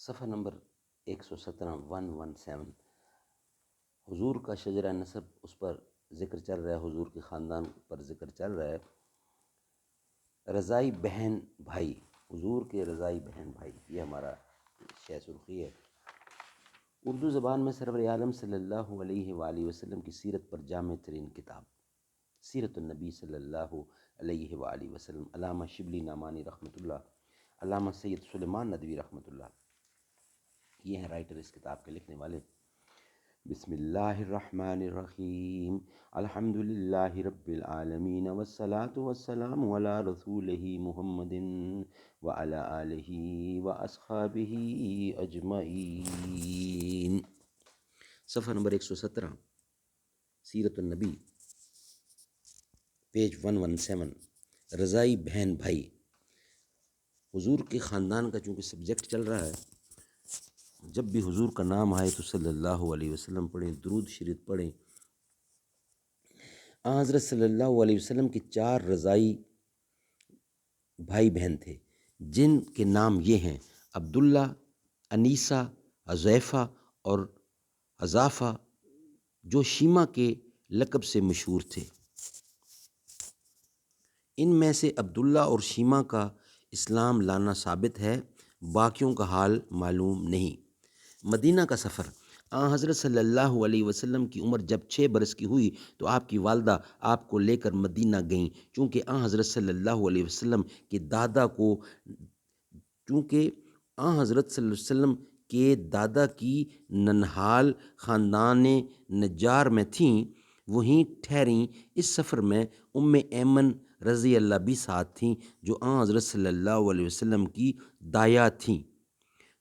صفحہ نمبر 117 حضور کا شجرہ نسب اس پر ذکر چل رہا ہے، حضور کے خاندان پر ذکر چل رہا ہے۔ رضائی بہن بھائی، حضور کے رضائی بہن بھائی، یہ ہمارا شہ سرخی ہے۔ اردو زبان میں سرور عالم صلی اللہ علیہ وآلہ وسلم کی سیرت پر جامع ترین کتاب سیرت النبی صلی اللہ علیہ وآلہ وسلم، علامہ شبلی نعمانی رحمۃ اللہ، علامہ سید سلیمان ندوی رحمۃ اللہ، یہ ہیں رائٹر اس کتاب کے لکھنے والے۔ بسم اللہ الرحمن الرحیم، الحمد للہ رب العالمین، والصلاة والسلام علی رسولہ محمد وعلی آلہ واصحابہ اجمعین۔ صفحہ نمبر 117، سیرت النبی، پیج 117، رضائی بہن بھائی۔ حضور کے خاندان کا چونکہ سبجیکٹ چل رہا ہے، جب بھی حضور کا نام آئے تو صلی اللہ علیہ وسلم پڑھیں، درود شریف پڑھیں۔ حضرت صلی اللہ علیہ وسلم کے 4 رضائی بھائی بہن تھے، جن کے نام یہ ہیں: عبداللہ، انیسہ، حذیفہ اور حذافہ، جو شیمہ کے لقب سے مشہور تھے۔ ان میں سے عبداللہ اور شیمہ کا اسلام لانا ثابت ہے، باقیوں کا حال معلوم نہیں۔ مدینہ کا سفر۔ حضرت صلی اللہ علیہ وسلم کی عمر جب 6 برس کی ہوئی تو آپ کی والدہ آپ کو لے کر مدینہ گئیں، چونکہ حضرت صلی اللہ علیہ وسلم کے دادا کی ننہال خاندان نجار میں تھیں، وہیں ٹھہریں۔ اس سفر میں ایمن رضی اللہ بھی ساتھ تھیں، جو حضرت صلی اللہ علیہ وسلم کی دایا تھیں۔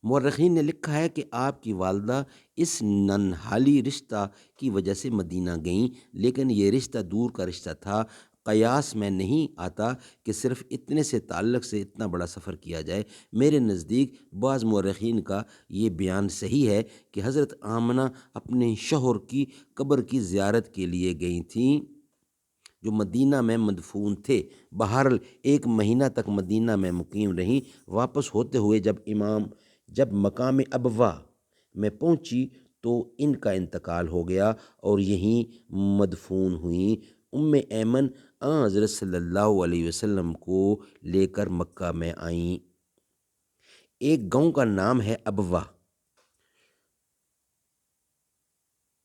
مورخین نے لکھا ہے کہ آپ کی والدہ اس ننہالی رشتہ کی وجہ سے مدینہ گئیں، لیکن یہ رشتہ دور کا رشتہ تھا۔ قیاس میں نہیں آتا کہ صرف اتنے سے تعلق سے اتنا بڑا سفر کیا جائے۔ میرے نزدیک بعض مورخین کا یہ بیان صحیح ہے کہ حضرت آمنہ اپنے شوہر کی قبر کی زیارت کے لیے گئی تھیں، جو مدینہ میں مدفون تھے۔ بہرحال 1 مہینہ تک مدینہ میں مقیم رہیں۔ واپس ہوتے ہوئے جب مقام ابوا میں پہنچی تو ان کا انتقال ہو گیا اور یہیں مدفون ہوئیں۔ ایمن حضرت صلی اللہ علیہ وسلم کو لے کر مکہ میں آئیں۔ ایک گاؤں کا نام ہے ابوا،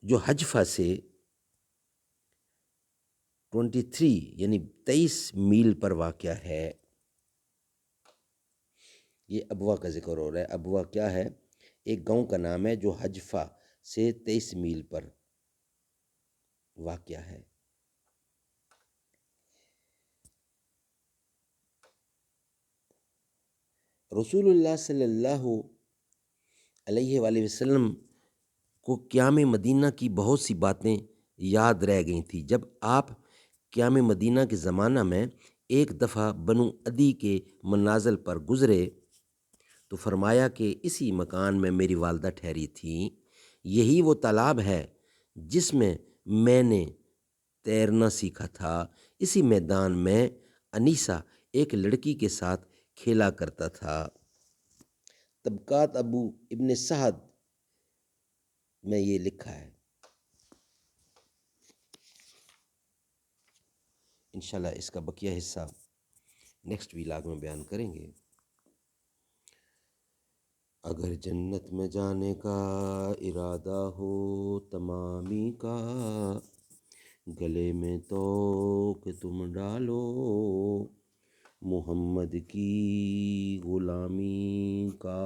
جو حجفہ سے 23 میل پر واقع ہے۔ یہ ابوا کا ذکر ہو رہا ہے۔ ابوا کیا ہے؟ ایک گاؤں کا نام ہے جو حجفہ سے 23 میل پر واقع ہے۔ رسول اللہ صلی اللہ علیہ وآلہ وسلم کو قیام مدینہ کی بہت سی باتیں یاد رہ گئی تھیں۔ جب آپ قیام مدینہ کے زمانہ میں ایک دفعہ بنو عدی کے منازل پر گزرے تو فرمایا کہ اسی مکان میں میری والدہ ٹھہری تھیں، یہی وہ تالاب ہے جس میں میں نے تیرنا سیکھا تھا، اسی میدان میں انیسہ ایک لڑکی کے ساتھ کھیلا کرتا تھا۔ طبقات ابو ابن سعد میں یہ لکھا ہے۔ انشاءاللہ اس کا بقیہ حصہ نیکسٹ ویلاگ میں بیان کریں گے۔ اگر جنت میں جانے کا ارادہ ہو تمامی کا، گلے میں توق تم ڈالو محمد کی غلامی کا۔